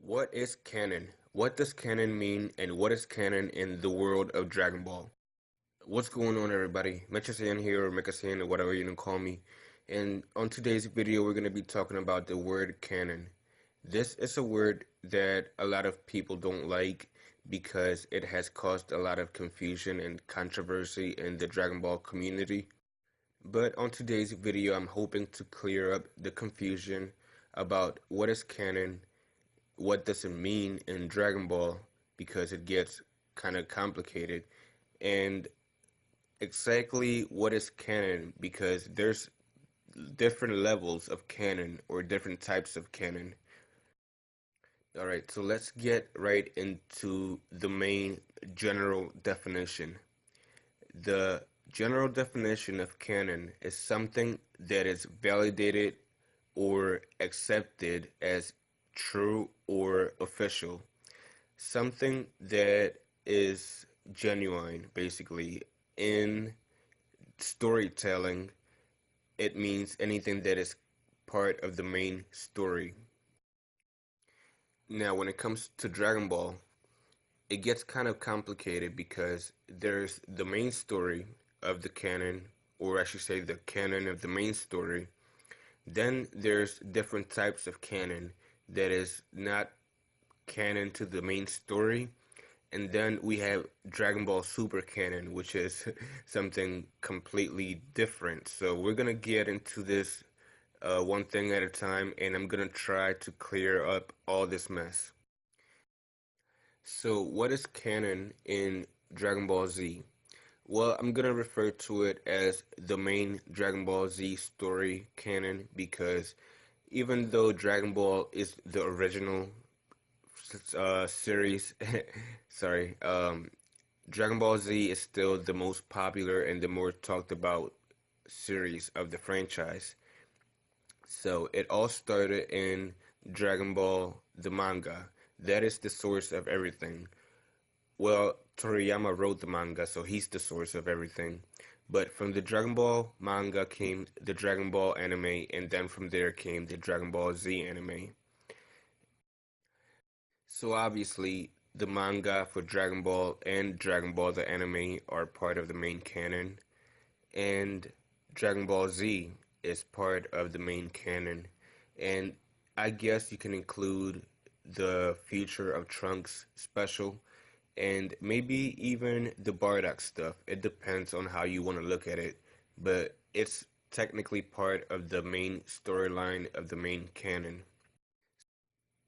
What is canon? What does canon mean, and what is canon in the world of Dragon Ball? What's going on, everybody? Mechasan here, or Mechasan, or whatever you can call me. And on today's video, we're going to be talking about the word canon. This is a word that a lot of people don't like because it has caused a lot of confusion and controversy in the Dragon Ball community. But on today's video, I'm hoping to clear up the confusion about what is canon, what does it mean in Dragon Ball, because it gets kind of complicated, and exactly what is canon, because there's different levels of canon or different types of canon. Alright, so let's get right into the main general definition. The general definition of canon is something that is validated or accepted as true or official. Something that is genuine, basically. In storytelling, it means anything that is part of the main story. Now, when it comes to Dragon Ball, it gets kind of complicated because there's the main story of the canon, or I should say the canon of the main story. Then there's different types of canon that is not canon to the main story. And then we have Dragon Ball Super Canon, which is something completely different. So we're going to get into this one thing at a time, and I'm going to try to clear up all this mess. So what is canon in Dragon Ball Z? Well, I'm going to refer to it as the main Dragon Ball Z story canon because even though Dragon Ball is the original series, sorry, Dragon Ball Z is still the most popular and the more talked about series of the franchise. So it all started in Dragon Ball, the manga. That is the source of everything. Well, Toriyama wrote the manga, so he's the source of everything. But from the Dragon Ball manga came the Dragon Ball anime, and then from there came the Dragon Ball Z anime. So obviously, the manga for Dragon Ball and Dragon Ball the anime are part of the main canon, and Dragon Ball Z is part of the main canon. And I guess you can include the Future of Trunks special and maybe even the Bardock stuff. It depends on how you want to look at it, but it's technically part of the main storyline of the main canon.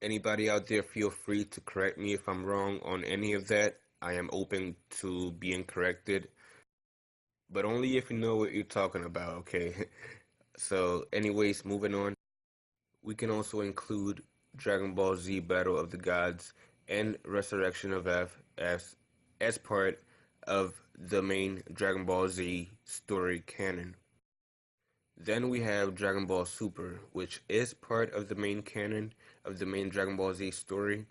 Anybody out there, feel free to correct me if I'm wrong on any of that. I am open to being corrected, but only if you know what you're talking about, okay? So, anyways, moving on. We can also include Dragon Ball Z Battle of the Gods and Resurrection of F as part of the main Dragon Ball Z story canon. Then we have Dragon Ball Super, which is part of the main canon of the main Dragon Ball Z story,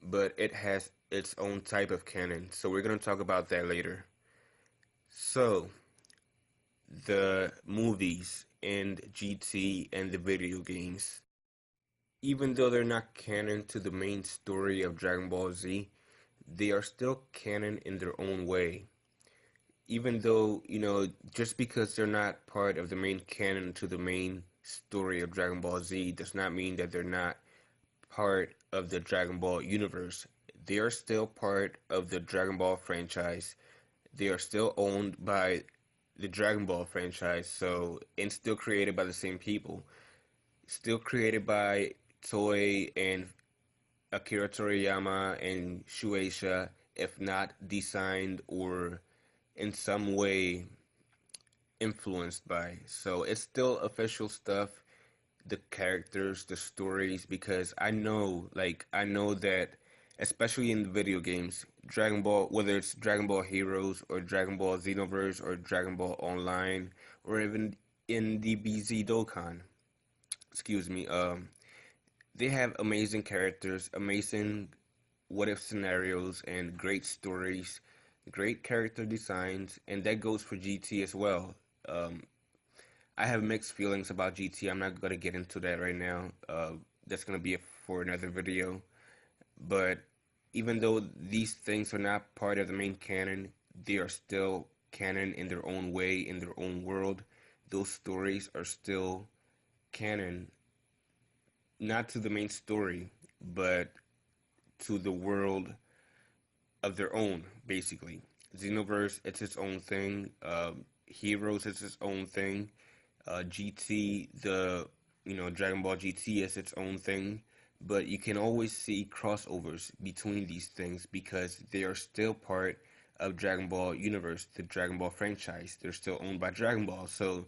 but it has its own type of canon, so we're going to talk about that later. So, the movies and GT and the video games, even though they're not canon to the main story of Dragon Ball Z, they are still canon in their own way. Even though, just because they're not part of the main canon to the main story of Dragon Ball Z does not mean that they're not part of the Dragon Ball universe. They are still part of the Dragon Ball franchise. They are still owned by the Dragon Ball franchise, and still created by the same people. Still created by Toei and Akira Toriyama and Shueisha, if not designed or in some way influenced by. So it's still official stuff, the characters, the stories, because I know that, especially in the video games, Dragon Ball, whether it's Dragon Ball Heroes or Dragon Ball Xenoverse or Dragon Ball Online or even in the BZ Dokkan, excuse me, they have amazing characters, amazing what if scenarios, and great stories, great character designs, and that goes for GT as well. I have mixed feelings about GT. I'm not going to get into that right now. That's going to be for another video. But even though these things are not part of the main canon, they are still canon in their own way, in their own world. Those stories are still canon, not to the main story, but to the world of their own, basically. Xenoverse, it's its own thing. Heroes, it's its own thing. GT, Dragon Ball GT is its own thing. But you can always see crossovers between these things because they are still part of Dragon Ball universe, the Dragon Ball franchise. They're still owned by Dragon Ball. So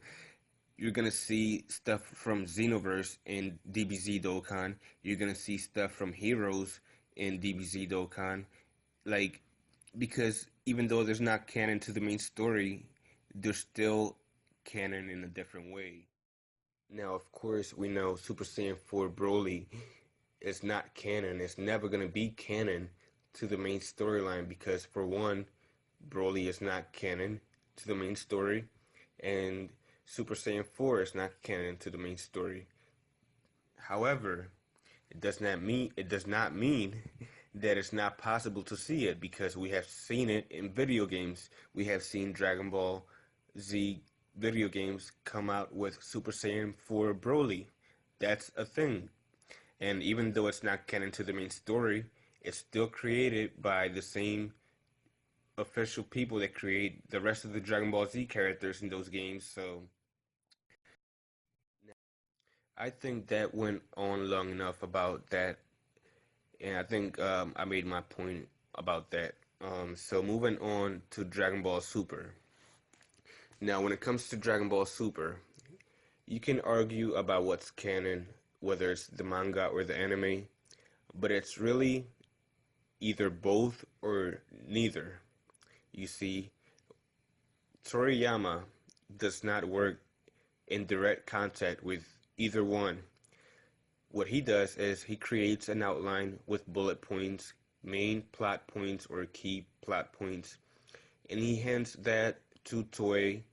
you're gonna see stuff from Xenoverse in DBZ Dokkan. You're gonna see stuff from Heroes in DBZ Dokkan. Like, because even though there's not canon to the main story, there's still canon in a different way. Now, of course, we know Super Saiyan 4 Broly is not canon. It's never going to be canon to the main storyline because, for one, Broly is not canon to the main story, and Super Saiyan 4 is not canon to the main story. However, it does not mean that it's not possible to see it because we have seen it in video games. We have seen Dragon Ball Z video games come out with Super Saiyan 4 Broly. That's a thing. And even though it's not canon to the main story, it's still created by the same official people that create the rest of the Dragon Ball Z characters in those games. So I think that went on long enough about that, and I think I made my point about that. So moving on to Dragon Ball Super. Now, when it comes to Dragon Ball Super, you can argue about what's canon, whether it's the manga or the anime, but it's really either both or neither. You see, Toriyama does not work in direct contact with either one. What he does is he creates an outline with bullet points, main plot points or key plot points, and he hands that to Toei,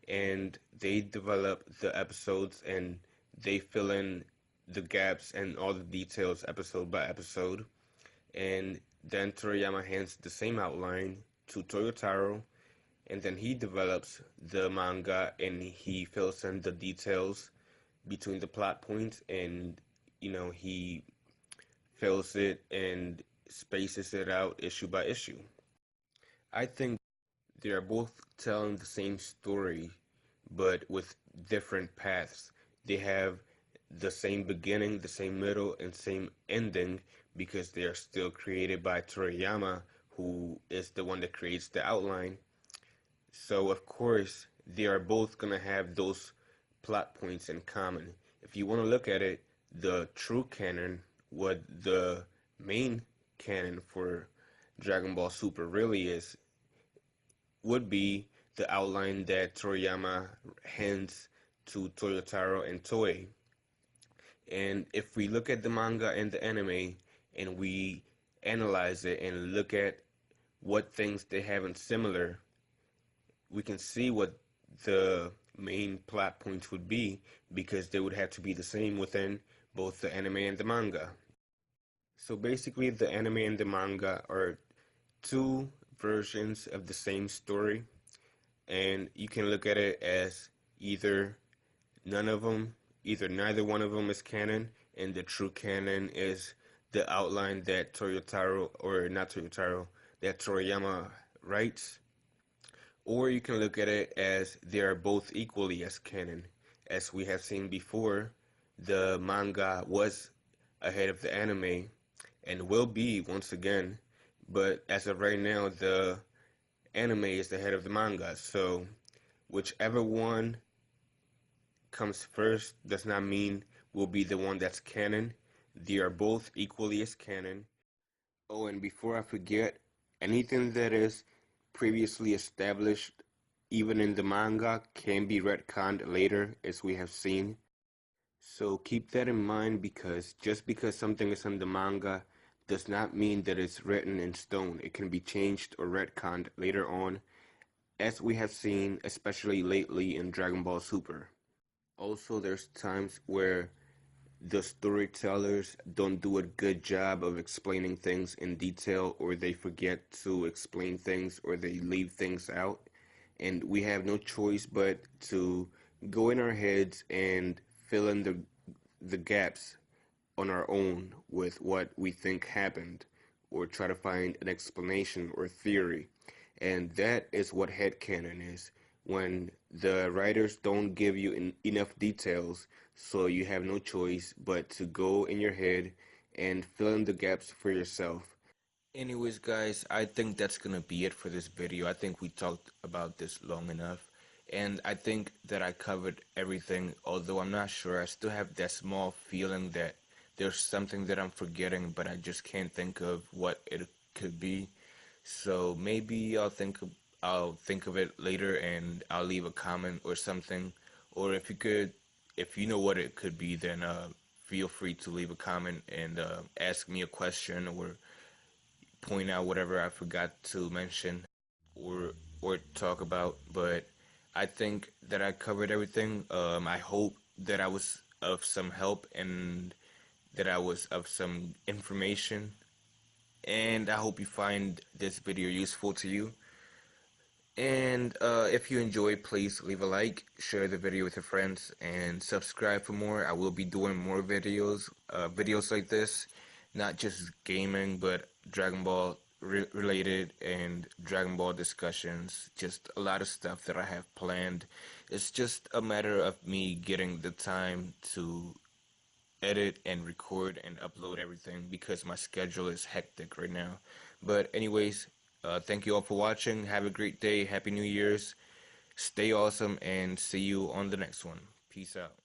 and they develop the episodes and they fill in the gaps and all the details episode by episode. And then Toriyama hands the same outline to Toyotaro, and then he develops the manga and he fills in the details between the plot points, and he fills it and spaces it out issue by issue. I think they are both telling the same story, but with different paths. They have the same beginning, the same middle, and same ending because they are still created by Toriyama, who is the one that creates the outline. So, of course, they are both going to have those plot points in common. If you want to look at it, the true canon, what the main canon for Dragon Ball Super really is, would be the outline that Toriyama hands to Toyotaro and Toei. And if we look at the manga and the anime and we analyze it and look at what things they have in similar, we can see what the main plot points would be because they would have to be the same within both the anime and the manga. So basically, the anime and the manga are two versions of the same story, and you can look at it as either none of them, either neither one of them is canon, and the true canon is the outline that Toyotaro, or not Toyotaro, that Toriyama writes, or you can look at it as they are both equally as canon. As we have seen before, the manga was ahead of the anime and will be once again, but as of right now, the anime is ahead of the manga. So whichever one comes first does not mean will be the one that's canon. They are both equally as canon. Oh, and before I forget, anything that is previously established, even in the manga, can be retconned later, as we have seen. So keep that in mind because just because something is in the manga does not mean that it's written in stone. It can be changed or retconned later on, as we have seen, especially lately in Dragon Ball Super. Also, there's times where the storytellers don't do a good job of explaining things in detail, or they forget to explain things, or they leave things out. And we have no choice but to go in our heads and fill in the gaps on our own with what we think happened, or try to find an explanation or theory. And that is what headcanon is. When the writers don't give you enough details, so you have no choice but to go in your head and fill in the gaps for yourself. Anyways, guys, I think that's gonna be it for this video. I think we talked about this long enough, and I think that I covered everything, although I'm not sure. I still have that small feeling that there's something that I'm forgetting, but I just can't think of what it could be. So maybe I'll think of it later, and I'll leave a comment or something. Or if you know what it could be, then feel free to leave a comment and ask me a question, or point out whatever I forgot to mention or talk about. But I think that I covered everything. I hope that I was of some help and that I was of some information. And I hope you find this video useful to you. And if you enjoyed, please leave a like, share the video with your friends, and subscribe for more. I will be doing more videos like this, not just gaming, but Dragon Ball related and Dragon Ball discussions. Just a lot of stuff that I have planned. It's just a matter of me getting the time to edit and record and upload everything because my schedule is hectic right now. But anyways, thank you all for watching. Have a great day. Happy New Year's. Stay awesome and see you on the next one. Peace out.